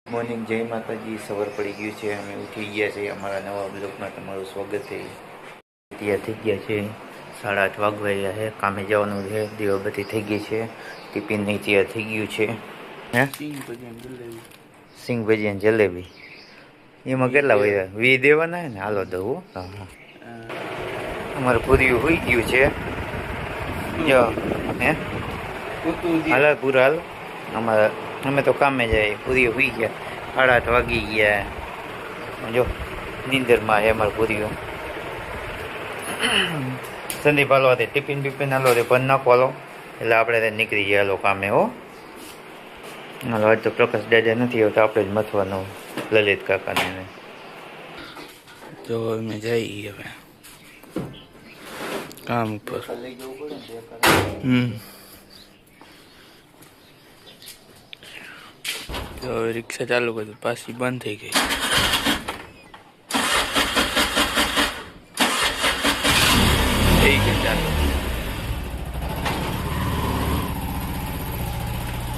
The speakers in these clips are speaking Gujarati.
મોર્નિંગ, જય માતાજી. સવાર પડી ગયું છે, અમે ઉઠી ગયા છીએ. અમારા નવા બ્લોગમાં તમારું સ્વાગત છે. ત્યાં થઈ ગયા છે 8:30 વાગવા રહ્યા છે. કામે જવાનું છે. દીવાબત્તી થઈ ગઈ છે. ટિફિન નહીં તૈયાર થઈ ગયું છે. હે સિંગ ભજી અને જલેબી એમાં કેટલા હોય? 20 દેવાના હે ને? હાલો દઉં. હા, અમારું પૂર્યું હોઈ ગયું છે. જો હે હાલ પૂરા હાલ. અમે તો કામે જાય. પૂરીઓ હોઈ ગયા. 8:30 વાગી ગયા. જો નીંદરમાં છે અમારું પૂરીઓ. સંદીપ હાલો તે ટિફિન બિફિન હાલો તે બંધ નાખો હાલો, એટલે આપણે નીકળી ગયા હાલો કામે. હો હાલો, આજ તો પ્રકાશ દાદા નથી આવતા, આપણે જ મથવાનું લલિત કાકાને. તો અમે જઈએ હવે કામ ઉપર. તો હવે રિક્ષા ચાલુ કરી, પાછી બંધ થઈ ગઈ. થઈ ગઈ ચાલુ.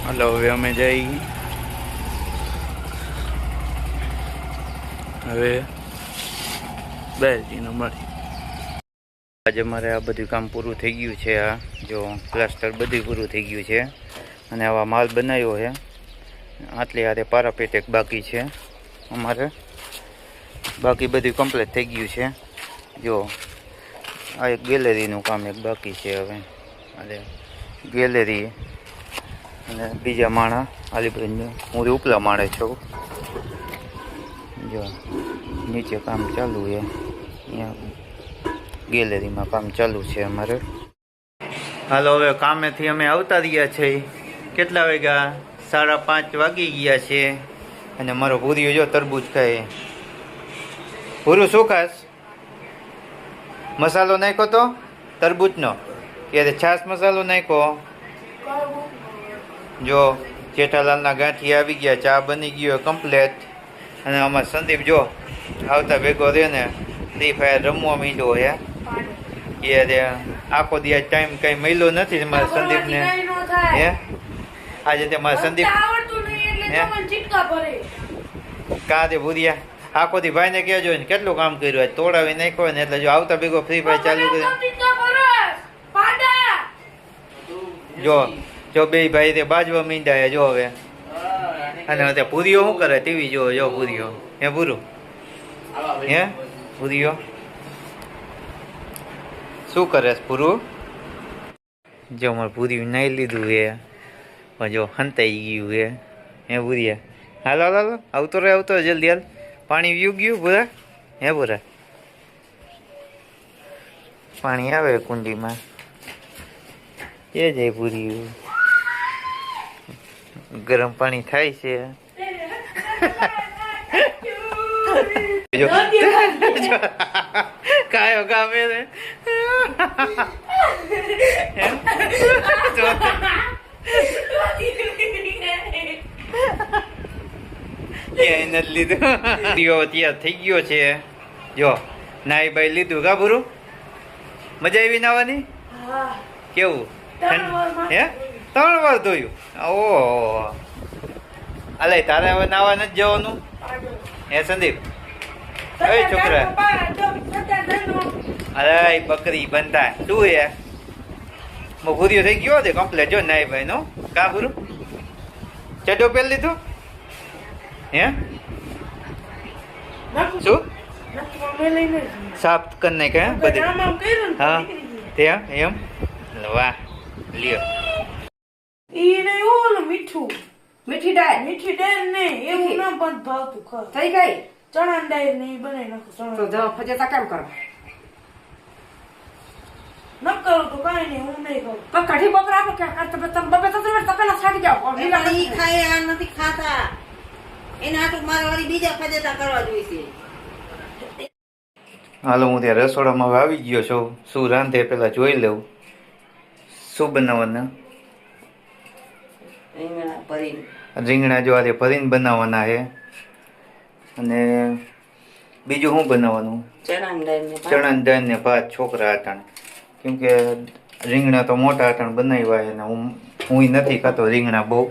હાલો હવે અમે જઈ હવે બેસીને મળી. આજે અમારે આ બધું કામ પૂરું થઈ ગયું છે. આ જો પ્લાસ્ટર બધું પૂરું થઈ ગયું છે અને આવા માલ બનાવ્યો છે. આટલી હારે પારાપેટ એક બાકી છે અમારે. બાકી બધું કમ્પ્લીટ થઈ ગયું છે. જો આ એક ગેલેરીનું કામ એક બાકી છે. હવે અરે ગેલેરી અને બીજા માણા આલીબંધ. હું ઉપલા માળે છું. જો નીચે કામ ચાલુ છે. અહીંયા ગેલેરીમાં કામ ચાલુ છે અમારે. હાલો હવે કામેથી અમે આવતા રહ્યા છીએ. કેટલા વાગ્યા? 5:30 વાગી ગયા છે. અને મારો પૂરીઓ જો તરબૂચ ખાય. પૂરું શું ખાસ? મસાલો નાખ્યો તો તરબૂચનો કે છાશ મસાલો નાખ્યો? જો જેઠાલાલના ગાંઠી આવી ગયા. ચા બની ગયો કમ્પ્લેટ. અને અમારે સંદીપ જો આવતા ભેગો રહે ને ફ્રી ફાયર રમવા માંડ્યો હે. એ આખો દિવસ ટાઈમ કંઈ મળ્યો નથી મારા સંદીપને. હે આજે તે મારા સંદીપ કાં તે ભૂરિયા આખો દી ભાઈને કહેજો ને કેટલું કામ કર્યું. આજ તોડાવી નાખ્યો ને એટલે જો આવતા ભેગો ફ્રી ફાયર ચાલુ કરી. જો બે ભાઈ તે બાજવા મીંડાય જો હવે. અને તે પૂરીઓ શું કરે? ટીવી જો પૂરીઓ. હે પૂરું? હે પૂરીઓ શું કરે પૂરું? જો અમારે પૂરી નાઈ લીધું હે પણ જો હંતાઈ ગયું હે. હે પૂરિયા હાલો હાલો આવતો રહે જલ્દી હાલ. પાણી વ્યુ ગયું પૂરા? હે પૂરા પાણી આવે કુંડીમાં એ જાય પૂરી. ગરમ પાણી થાય છે. કાયો કામે રે નથી લીધું. તૈયાર થઈ ગયો છે. જો નાઈ બાઈ લીધું કા પૂરું? મજા આવી નાવાની? કેવું? હે 3 વાર ધોયું? ઓહો અલે તારે હવે નાવા નથી જવાનું? હે સંદીપ? એ છોકરા અરે બકરી બનતા શું હે? ભૂરીઓ થઈ ગયો છે કમ્પ્લેટ. જો નાઈ ભાઈ નો કા પૂરું ચડો પહેરી લીધું? હે શું સાફ કરી નાખ્યા બધું? હા ત્યાં એમ વાહ લ્યો. મીઠી દાળ ને એવું ના પણ ભાવતું ખર થઈ ગઈ. ચણા દાળ ને બનાવી નાખો. તો જવા ફજેતા કેમ કરવા? ન કરું તો કઈ નહીં. હું નહીં કરું પણ કઢી બપરા આપો કે તમે બપે તો તમે તપેલા છાડી જાવ. ઈ ખાય આ નથી ખાતા. એના હાટુ મારે વળી બીજા ફજેતા કરવા જોઈશે. હાલો હું ત્યાં રસોડામાં હવે આવી ગયો છું. શું રાંધે પેલા જોઈ લઉં. શું બનાવવાના? રીંગણા જો આજે ભરીને બનાવવાના છે. અને બીજું શું બનાવવાનું? ચણા દાળ ને ભાત. છોકરા હતા કેમ કે રીંગણા તો મોટા અટાણ બનાવ્યા અને હું નથી ખાતો રીંગણા બહુ.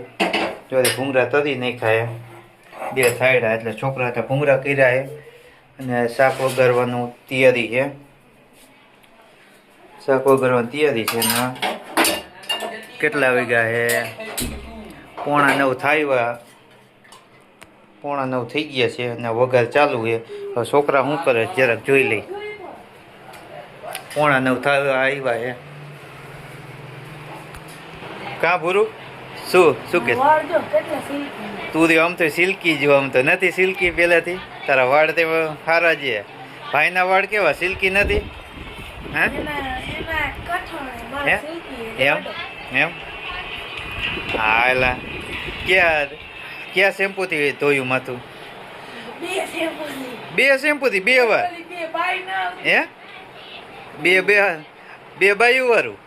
જો ભૂંગળા તરી નહીં ખાય બે સાઈડા એટલે છોકરા હતા ભૂંગળા કર્યા છે અને શાક વઘારવાનું તૈયારી છે. શાક વઘારવાની તૈયારી છે ને કેટલા વાગ્યા છે? 8:45 થાય. 8:45 થઈ ગયા છે અને વઘાર ચાલુ છે. હવે છોકરા શું કરે જરાક જોઈ લઈ. 8:45 થાય આવ્યા છે. કાં ભૂરું શું કે વાળ જો કેટલા સિલ્કી. તું તો આમ તો સિલ્કી જો, આમ તો નથી સિલ્કી પહેલાથી. તારા વાળ તે સારા છે. ભાઈના વાળ કેવા સિલ્કી નથી? હા એના કઠણ હે મારા સિલ્કી એમ એમ હા એલા ક્યાં શેમ્પૂથી ધોયું માથું? બે શેમ્પૂથી 2 વાર? બે બાઈ ના હે બે બાયું વાળું?